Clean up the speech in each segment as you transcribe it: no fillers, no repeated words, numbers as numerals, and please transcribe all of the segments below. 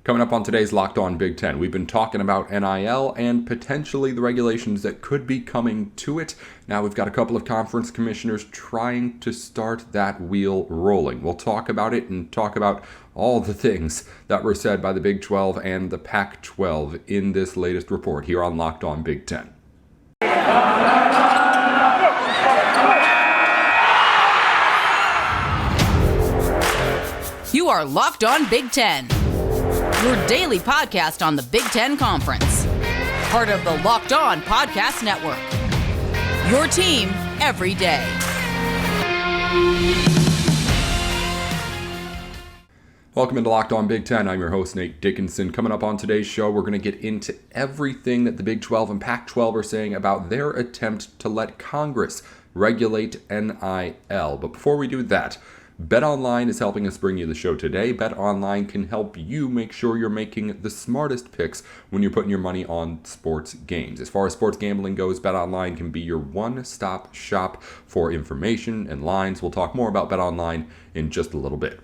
Coming up on today's Locked On Big Ten, we've been talking about NIL and potentially the regulations that could be coming to it. Now we've got a couple of conference commissioners trying to start that wheel rolling. We'll talk about it and talk about all the things that were said by the Big 12 and the Pac-12 in this latest report here on Locked On Big Ten. You are Locked On Big Ten, your daily podcast on the Big Ten Conference. Part of the Locked On Podcast Network. Your team every day. Welcome into Locked On Big Ten. I'm your host, Nate Dickinson. Coming up on today's show, we're going to get into everything that the Big 12 and Pac-12 are saying about their attempt to let Congress regulate NIL. But before we do that, BetOnline is helping us bring you the show today. BetOnline can help you make sure you're making the smartest picks when you're putting your money on sports games. As far as sports gambling goes, BetOnline can be your one-stop shop for information and lines. We'll talk more about BetOnline in just a little bit.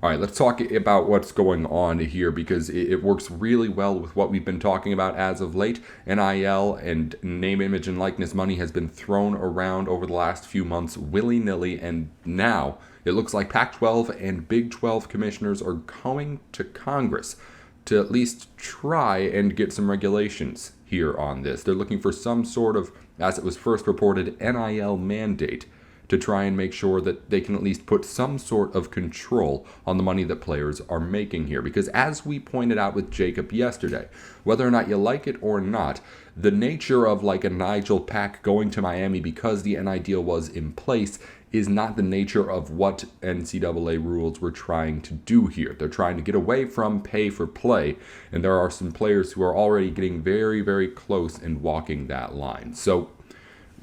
All right, let's talk about what's going on here because it works really well with what we've been talking about as of late. NIL and name, image, and likeness money has been thrown around over the last few months willy-nilly, and now it looks like Pac-12 and Big 12 commissioners are going to Congress to at least try and get some regulations here on this. They're looking for some sort of, as it was first reported, NIL mandate to try and make sure that they can at least put some sort of control on the money that players are making here. Because as we pointed out with Jacob yesterday, whether or not you like it or not, the nature of like a Nigel Pack going to Miami because the NIL deal was in place is not the nature of what NCAA rules were trying to do here. They're trying to get away from pay for play, and there are some players who are already getting very, very close and walking that line. So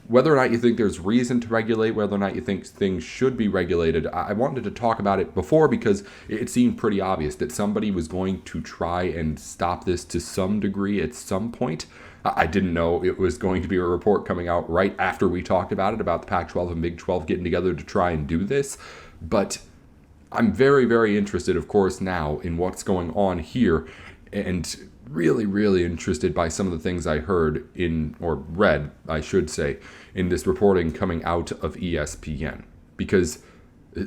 whether or not you think there's reason to regulate, whether or not you think things should be regulated, I wanted to talk about it before because it seemed pretty obvious that somebody was going to try and stop this to some degree at some point. I didn't know it was going to be a report coming out right after we talked about it, about the Pac-12 and Big 12 getting together to try and do this. But I'm very, very interested, of course, now in what's going on here, and really, really interested by some of the things I heard or read, I should say, in this reporting coming out of ESPN. Because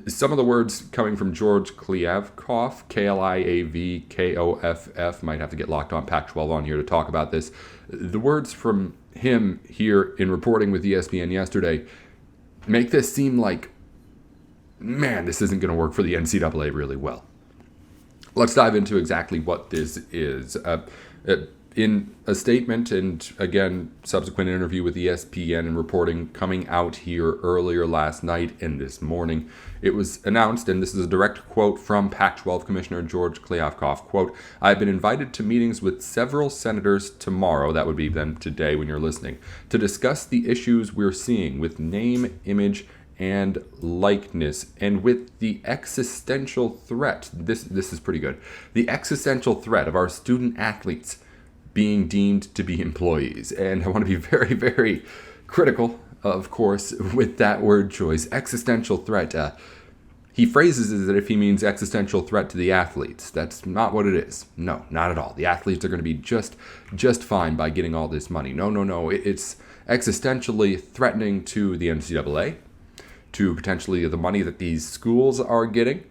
some of the words coming from George Kliavkoff, Kliavkoff, might have to get Locked On Pac-12 on here to talk about this. The words from him here in reporting with ESPN yesterday make this seem like, man, this isn't going to work for the NCAA really well. Let's dive into exactly what this is. In a statement and, again, subsequent interview with ESPN and reporting coming out here earlier last night and this morning, it was announced, and this is a direct quote from Pac-12 Commissioner George Kliavkoff, quote, "I've been invited to meetings with several senators tomorrow," that would be then today when you're listening, "to discuss the issues we're seeing with name, image, and likeness, and with the existential threat," this is pretty good, "the existential threat of our student athletes being deemed to be employees." And I want to be very, very critical, of course, with that word choice, existential threat. He phrases it as if he means existential threat to the athletes. That's not what it is. No, not at all. The athletes are going to be just fine by getting all this money. No. It's existentially threatening to the NCAA, to potentially the money that these schools are getting,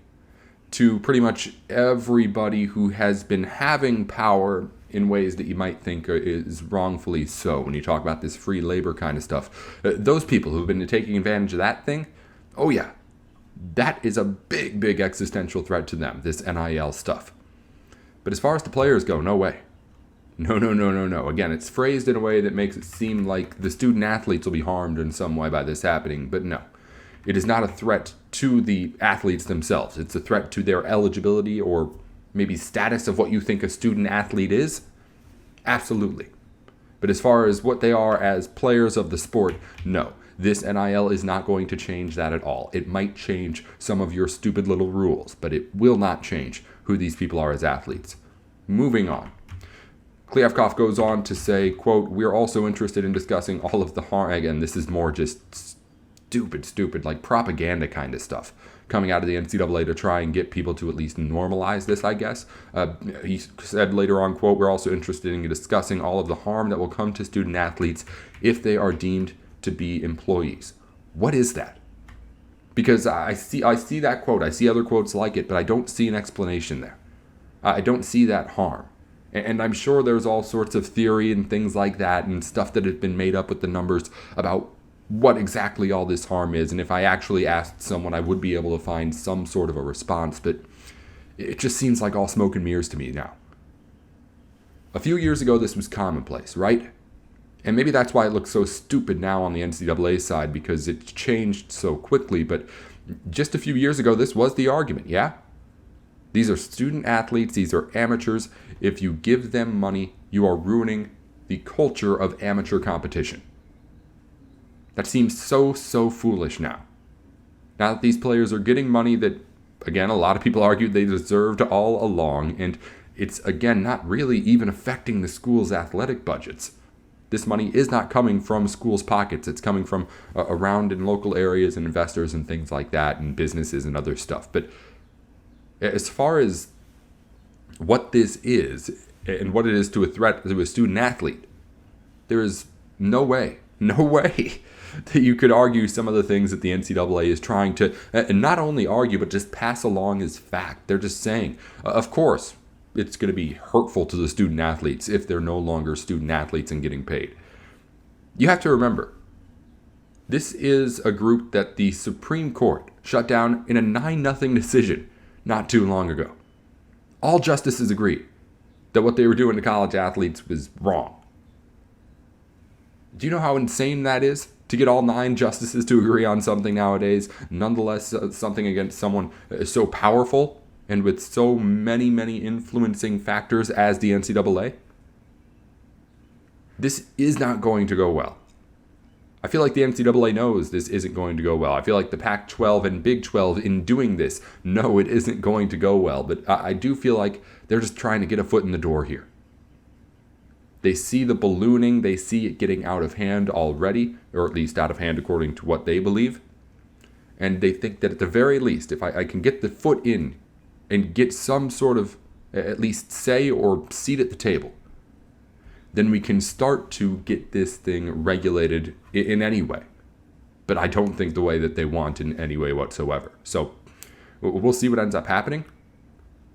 to pretty much everybody who has been having power in ways that you might think is wrongfully so when you talk about this free labor kind of stuff. Those people who've been taking advantage of that thing, oh yeah, that is a big, big existential threat to them, this NIL stuff. But as far as the players go, no way. No. Again, it's phrased in a way that makes it seem like the student athletes will be harmed in some way by this happening, but no. It is not a threat to the athletes themselves. It's a threat to their eligibility or maybe status of what you think a student athlete is. Absolutely. But as far as what they are as players of the sport, no. This NIL is not going to change that at all. It might change some of your stupid little rules, but it will not change who these people are as athletes. Moving on. Kliavkoff goes on to say, quote, "We're also interested in discussing all of the harm." Again, this is more just stupid, like propaganda kind of stuff coming out of the NCAA to try and get people to at least normalize this, I guess. He said later on, quote, "We're also interested in discussing all of the harm that will come to student athletes if they are deemed to be employees." What is that? Because I see that quote, I see other quotes like it, but I don't see an explanation there. I don't see that harm. And I'm sure there's all sorts of theory and things like that and stuff that has been made up with the numbers about what exactly all this harm is. And if I actually asked someone, I would be able to find some sort of a response, but it just seems like all smoke and mirrors to me now. A few years ago, this was commonplace, right? And maybe that's why it looks so stupid now on the NCAA side, because it's changed so quickly. But just a few years ago, this was the argument, yeah? These are student athletes. These are amateurs. If you give them money, you are ruining the culture of amateur competition. That seems so foolish now. Now that these players are getting money that, again, a lot of people argued they deserved all along, and it's, again, not really even affecting the school's athletic budgets. This money is not coming from schools' pockets. It's coming from around in local areas and investors and things like that and businesses and other stuff. But as far as what this is and what it is to a threat to a student athlete, there is no way that you could argue some of the things that the NCAA is trying to not only argue, but just pass along as fact. They're just saying, of course, it's going to be hurtful to the student athletes if they're no longer student athletes and getting paid. You have to remember, this is a group that the Supreme Court shut down in a 9-0 decision not too long ago. All justices agreed that what they were doing to college athletes was wrong. Do you know how insane that is? To get all 9 justices to agree on something nowadays, nonetheless something against someone so powerful and with so many influencing factors as the NCAA? This is not going to go well. I feel like the NCAA knows this isn't going to go well. I feel like the Pac-12 and Big 12 in doing this know it isn't going to go well. But I do feel like they're just trying to get a foot in the door here. They see the ballooning. They see it getting out of hand already, or at least out of hand according to what they believe. And they think that at the very least, if I can get the foot in and get some sort of at least say or seat at the table, then we can start to get this thing regulated in any way. But I don't think the way that they want in any way whatsoever. So we'll see what ends up happening.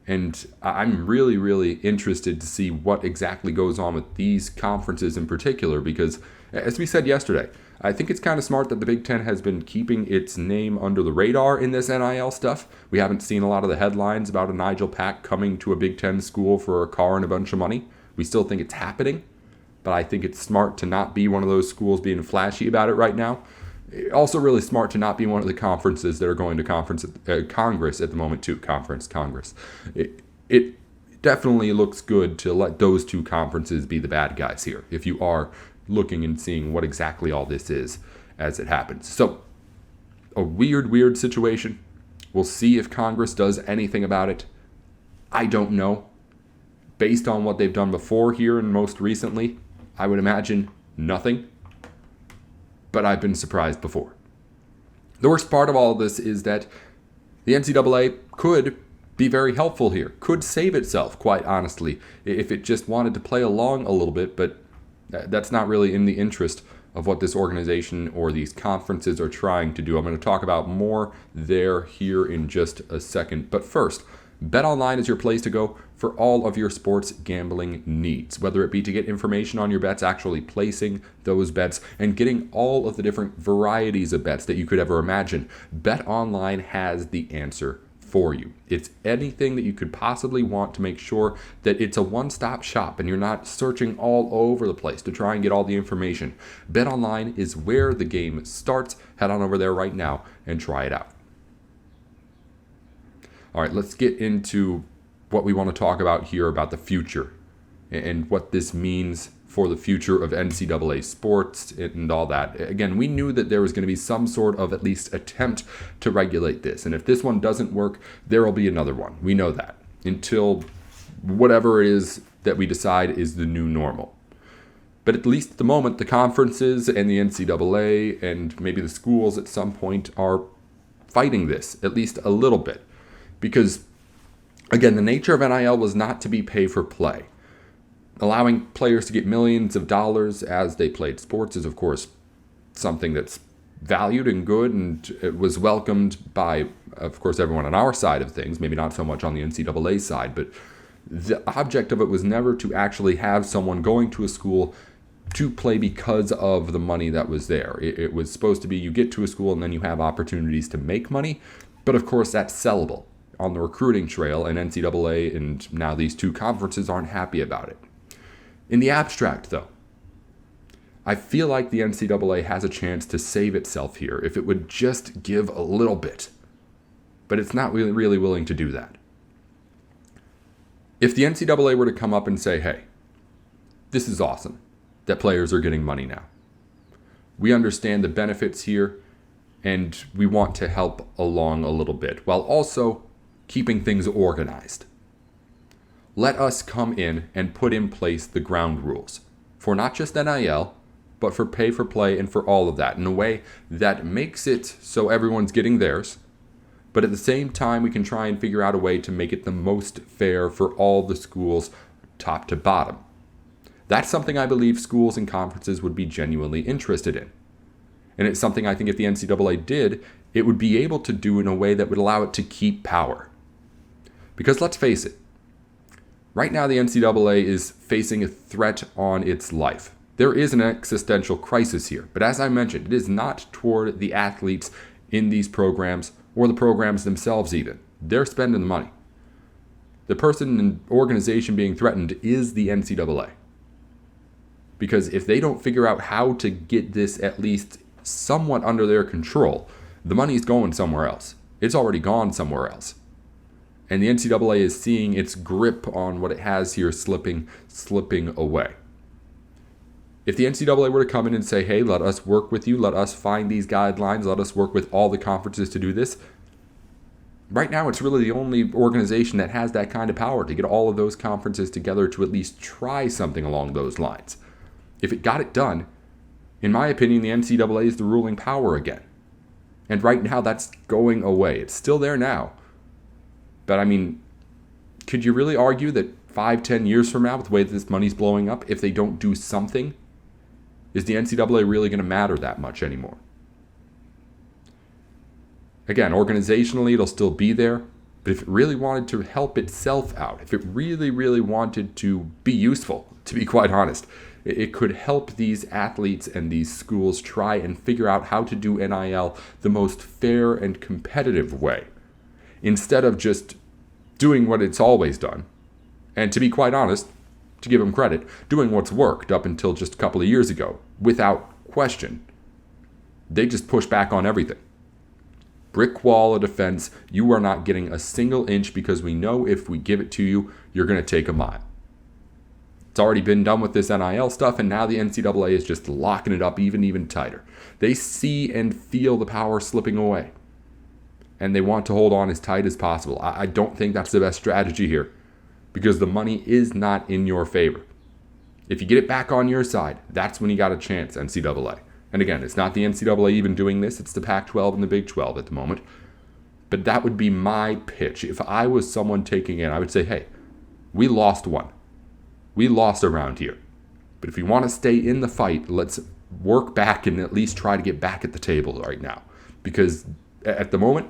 And I'm really interested to see what exactly goes on with these conferences in particular, because as we said yesterday, I think it's kind of smart that the Big Ten has been keeping its name under the radar in this NIL stuff. We haven't seen a lot of the headlines about a Nigel Pack coming to a Big Ten school for a car and a bunch of money. We still think it's happening, but I think it's smart to not be one of those schools being flashy about it right now. Also really smart to not be one of the conferences that are going to Congress at the moment too. Congress. It definitely looks good to let those two conferences be the bad guys here, if you are looking and seeing what exactly all this is as it happens. So, a weird situation. We'll see if Congress does anything about it. I don't know. Based on what they've done before here and most recently, I would imagine nothing. But I've been surprised before. The worst part of all of this is that the NCAA could be very helpful here, could save itself, quite honestly, if it just wanted to play along a little bit, but that's not really in the interest of what this organization or these conferences are trying to do. I'm going to talk about more there here in just a second. But first, BetOnline is your place to go for all of your sports gambling needs, whether it be to get information on your bets, actually placing those bets, and getting all of the different varieties of bets that you could ever imagine. BetOnline has the answer for you. It's anything that you could possibly want to make sure that it's a one-stop shop and you're not searching all over the place to try and get all the information. BetOnline is where the game starts. Head on over there right now and try it out. All right, let's get into what we want to talk about here about the future and what this means for the future of NCAA sports and all that. Again, we knew that there was going to be some sort of at least attempt to regulate this. And if this one doesn't work, there will be another one. We know that until whatever it is that we decide is the new normal. But at least at the moment, the conferences and the NCAA and maybe the schools at some point are fighting this at least a little bit. Because, again, the nature of NIL was not to be pay for play. Allowing players to get millions of dollars as they played sports is, of course, something that's valued and good, and it was welcomed by, of course, everyone on our side of things, maybe not so much on the NCAA side, but the object of it was never to actually have someone going to a school to play because of the money that was there. It was supposed to be you get to a school and then you have opportunities to make money, but of course that's sellable on the recruiting trail, and NCAA and now these two conferences aren't happy about it. In the abstract, though, I feel like the NCAA has a chance to save itself here if it would just give a little bit. But it's not really willing to do that. If the NCAA were to come up and say, hey, this is awesome that players are getting money now. We understand the benefits here, and we want to help along a little bit, while also keeping things organized. Let us come in and put in place the ground rules for not just NIL, but for pay for play and for all of that in a way that makes it so everyone's getting theirs. But at the same time, we can try and figure out a way to make it the most fair for all the schools, top to bottom. That's something I believe schools and conferences would be genuinely interested in. And it's something I think if the NCAA did, it would be able to do in a way that would allow it to keep power. Because let's face it, right now the NCAA is facing a threat on its life. There is an existential crisis here, but as I mentioned, it is not toward the athletes in these programs or the programs themselves even. They're spending the money. The person and organization being threatened is the NCAA. Because if they don't figure out how to get this at least somewhat under their control, the money's going somewhere else. It's already gone somewhere else. And the NCAA is seeing its grip on what it has here slipping away. If the NCAA were to come in and say, hey, let us work with you, let us find these guidelines, let us work with all the conferences to do this, right now it's really the only organization that has that kind of power to get all of those conferences together to at least try something along those lines. If it got it done, in my opinion, the NCAA is the ruling power again. And right now that's going away. It's still there now. But I mean, could you really argue that 5-10 years from now, with the way that this money's blowing up, if they don't do something, is the NCAA really going to matter that much anymore? Again, organizationally, it'll still be there. But if it really wanted to help itself out, if it really wanted to be useful, to be quite honest, it could help these athletes and these schools try and figure out how to do NIL the most fair and competitive way, instead of just doing what it's always done. And to be quite honest, to give them credit, doing what's worked up until just a couple of years ago, without question. They just push back on everything. Brick wall of defense, you are not getting a single inch because we know if we give it to you, you're going to take a mile. It's already been done with this NIL stuff, and now the NCAA is just locking it up even tighter. They see and feel the power slipping away, and they want to hold on as tight as possible. I don't think that's the best strategy here, because the money is not in your favor. If you get it back on your side, that's when you got a chance, NCAA. And again, it's not the NCAA even doing this, it's the Pac-12 and the Big 12 at the moment. But that would be my pitch. If I was someone taking it, I would say, hey, we lost one. We lost around here. But if we want to stay in the fight, let's work back and at least try to get back at the table right now. Because at the moment,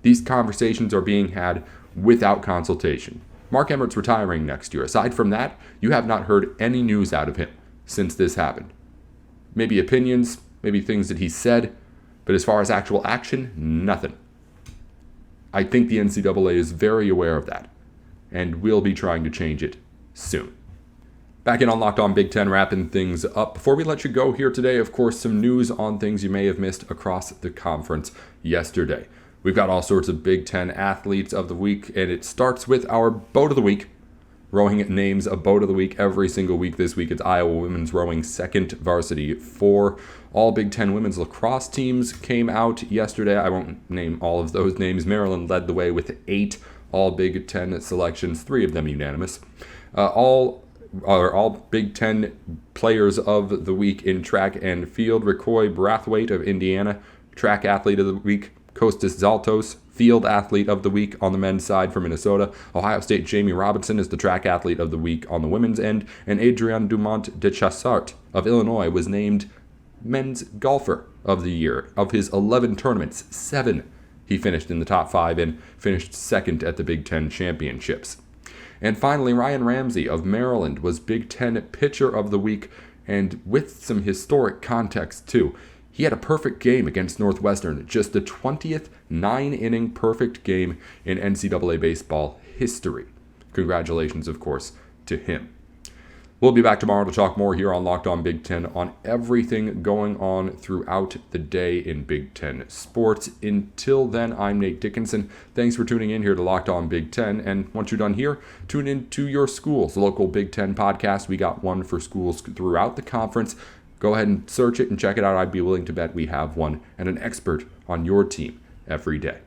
these conversations are being had without consultation. Mark Emmert's retiring next year. Aside from that, you have not heard any news out of him since this happened. Maybe opinions, maybe things that he said, but as far as actual action, nothing. I think the NCAA is very aware of that, and will be trying to change it soon. Back in on Locked On Big Ten, wrapping things up. Before we let you go here today, of course, some news on things you may have missed across the conference yesterday. We've got all sorts of Big Ten athletes of the week, and it starts with our boat of the week. Rowing names a boat of the week every single week. This week it's Iowa women's rowing second varsity. 4 all Big Ten women's lacrosse teams came out yesterday. I won't name all of those names. Maryland led the way with 8 all Big Ten selections, 3 of them unanimous. All Big Ten players of the week in track and field. Ricoy Brathwaite of Indiana, track athlete of the week. Kostas Zaltos, Field Athlete of the Week on the men's side for Minnesota. Ohio State Jamie Robinson is the Track Athlete of the Week on the women's end. And Adrian Dumont de Chassart of Illinois was named Men's Golfer of the Year. Of his 11 tournaments, 7 he finished in the top 5 and finished second at the Big Ten Championships. And finally, Ryan Ramsey of Maryland was Big Ten Pitcher of the Week, and with some historic context too. He had a perfect game against Northwestern, just the 20th 9-inning perfect game in NCAA baseball history. Congratulations, of course, to him. We'll be back tomorrow to talk more here on Locked On Big Ten on everything going on throughout the day in Big Ten sports. Until then, I'm Nate Dickinson. Thanks for tuning in here to Locked On Big Ten. And once you're done here, tune in to your school's local Big Ten podcast. We got one for schools throughout the conference. Go ahead and search it and check it out. I'd be willing to bet we have one and an expert on your team every day.